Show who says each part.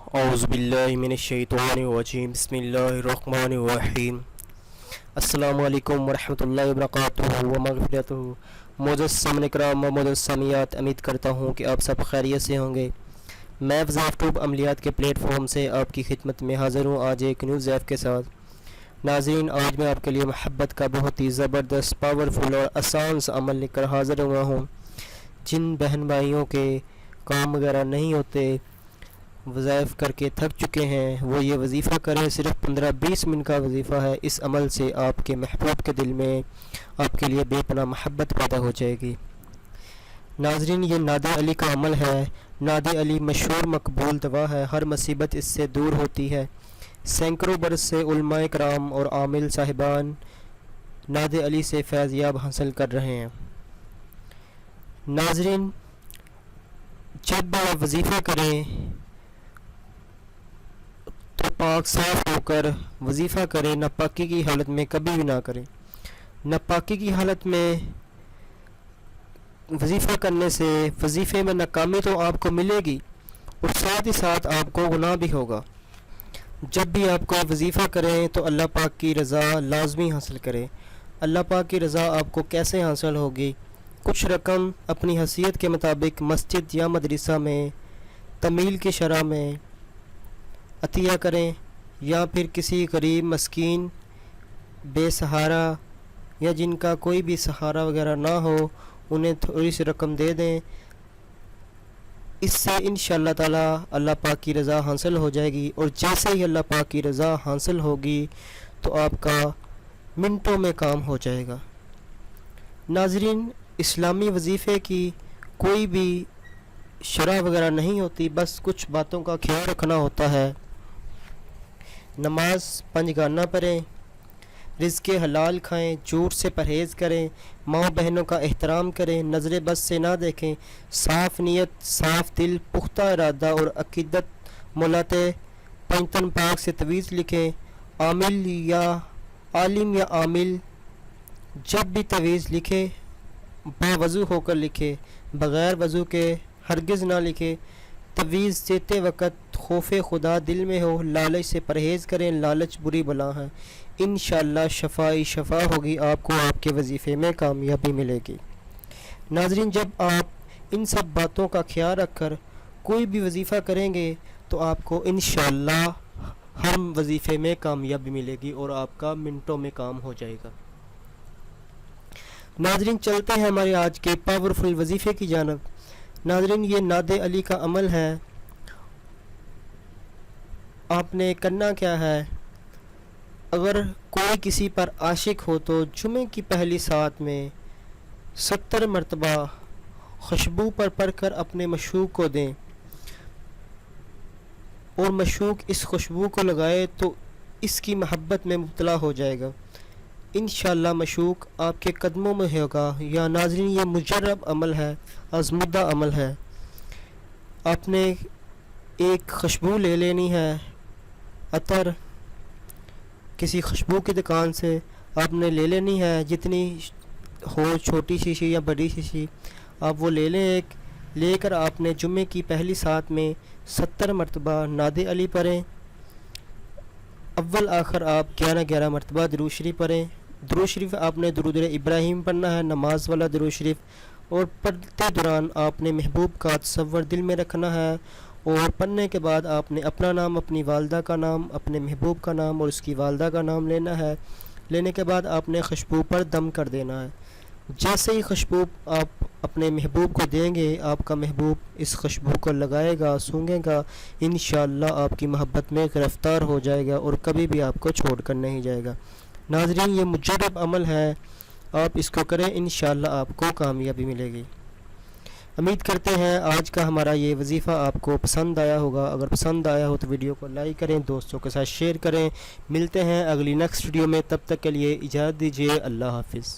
Speaker 1: औज़ुबिल्लाहिमिनश्शैतानिर्रजीम बिस्मिल्लाहिर्रहमानिर्रहीम। अस्सलामु अलैकुम वरहमतुल्लाहि वबरकातुहू व मग़फ़िरतुहू। मुअज़्ज़ज़ इकराम व मुअज़्ज़ज़, उम्मीद करता हूँ कि आप सब खैरियत से होंगे। मैं वज़ाफ़ ट्यूब अमलियात के प्लेटफॉर्म से आपकी खिदमत में हाज़िर हूँ आज एक न्यू ज़ैफ़ के साथ। नाज़रीन, आज मैं आपके लिए मोहब्बत का बहुत ही ज़बरदस्त, पावरफुल और आसान सा अमल लेकर हाज़िर हुआ हूँ। जिन बहन भाइयों के काम वगैरह नहीं होते, वज़ाइफ करके थक चुके हैं, वो ये वजीफ़ा करें। सिर्फ 15-20 मिनट का वजीफ़ा है। इस अमल से आपके महबूब के दिल में आपके लिए बेपनाह मोहब्बत पैदा हो जाएगी। नाज़रीन, ये नादे अली का अमल है। नादे अली मशहूर मकबूल दवा है, हर मुसीबत इससे दूर होती है। सैकड़ों बरस से उलमाए कराम और आमिल साहिबान नादे अली से फैज़याब हासिल कर रहे हैं। नाज़रीन, जब भी आप वजीफ़ा करें तो पाक साफ होकर वजीफ़ा करें। नापाकी की हालत में कभी भी ना करें। नापाकी की हालत में वजीफ़ा करने से वजीफ़े में नाकामी तो आपको मिलेगी और साथ ही साथ आपको गुनाह भी होगा। जब भी आप कोई वजीफ़ा करें तो अल्लाह पाक की रज़ा लाजमी हासिल करें। अल्लाह पाक की रज़ा आपको कैसे हासिल होगी? कुछ रकम अपनी हैसियत के मुताबिक मस्जिद या मदरसा में तमील की शरह में अतिया करें, या फिर किसी गरीब मस्कीन बेसहारा या जिनका कोई भी सहारा वगैरह ना हो, उन्हें थोड़ी सी रकम दे दें। इससे इंशाअल्लाह ताला अल्लाह पाक की रज़ा हासिल हो जाएगी, और जैसे ही अल्लाह पाक की रज़ा हासिल होगी तो आपका मिनटों में काम हो जाएगा। नाज़रीन, इस्लामी वजीफ़े की कोई भी शरह वगैरह नहीं होती, बस कुछ बातों का ख्याल रखना होता है। नमाज पंजगाना पढ़ें, रिज़्क़ हलाल खाएं, झूठ से परहेज़ करें, माँ बहनों का एहतराम करें, नज़र बस से ना देखें, साफ़ नीयत, साफ़ दिल, पुख्ता इरादा और अक़ीदत मुलाते पंजतन पाक से तवीज़ लिखें। आमिल या आलिम या आमिल जब भी तवीज़ लिखे बावज़ू होकर लिखे, बग़ैर वज़ू के हरगिज़ ना लिखे। तवीज़ देते वक़्त खौफ़े खुदा दिल में हो, लालच से परहेज़ करें, लालच बुरी बला है। इंशाअल्लाह शफ़ा होगी, आपको आपके वजीफ़े में कामयाबी मिलेगी। नाज़रीन, जब आप इन सब बातों का ख्याल रखकर कोई भी वजीफ़ा करेंगे तो आपको इंशाअल्लाह हर वजीफ़े में कामयाबी मिलेगी और आपका मिनटों में काम हो जाएगा। नाज़रीन, चलते हैं हमारे आज के पावरफुल वजीफ़े की जानब। नाज़रीन, ये नादे अली का अमल है। आपने करना क्या है, अगर कोई किसी पर आशिक हो तो जुमे की पहली सात में 70 मरतबा खुशबू पर पढ़कर अपने मशूक को दें, और मशूक इस खुशबू को लगाए तो इसकी मोहब्बत में मुब्तला हो जाएगा। इंशाअल्लाह मशूक आपके कदमों में होगा। या नाज़रीन, ये मुजर्रब अमल है, आज़मुदा अमल है। आपने एक खुशबू ले लेनी है, अतर किसी खुशबू की दुकान से आपने ले लेनी है, जितनी हो, छोटी शीशी या बड़ी शीशी, आप वो ले लें। एक लेकर आपने जुम्मे की पहली सात में 70 मरतबा नादे अली पढ़ें। अव्वल आखिर आप 11-11 मरतबा दुरूद शरीफ पढ़ें। दुरूद शरीफ आपने दुरूद इब्राहिम पढ़ना है, नमाज वाला दुरूद शरीफ, और पढ़ते दौरान आपने महबूब का तसव्वुर दिल में रखना है। और पढ़ने के बाद आपने अपना नाम, अपनी वालदा का नाम, अपने महबूब का नाम और उसकी वालदा का नाम लेना है। लेने के बाद आपने खुशबू पर दम कर देना है। जैसे ही खुशबू आप अपने महबूब को देंगे, आपका महबूब इस खुशबू को लगाएगा, सूंघेगा, इंशाअल्लाह आपकी मोहब्बत में गिरफ़्तार हो जाएगा और कभी भी आपको छोड़ कर नहीं जाएगा। नाज़रीन, ये मुजर्रब अमल है, आप इसको करें, इंशाअल्लाह आपको कामयाबी मिलेगी। उम्मीद करते हैं आज का हमारा ये वजीफ़ा आपको पसंद आया होगा। अगर पसंद आया हो तो वीडियो को लाइक करें, दोस्तों के साथ शेयर करें। मिलते हैं अगली नेक्स्ट वीडियो में, तब तक के लिए इजाज़त दीजिए। अल्लाह हाफ़िज़।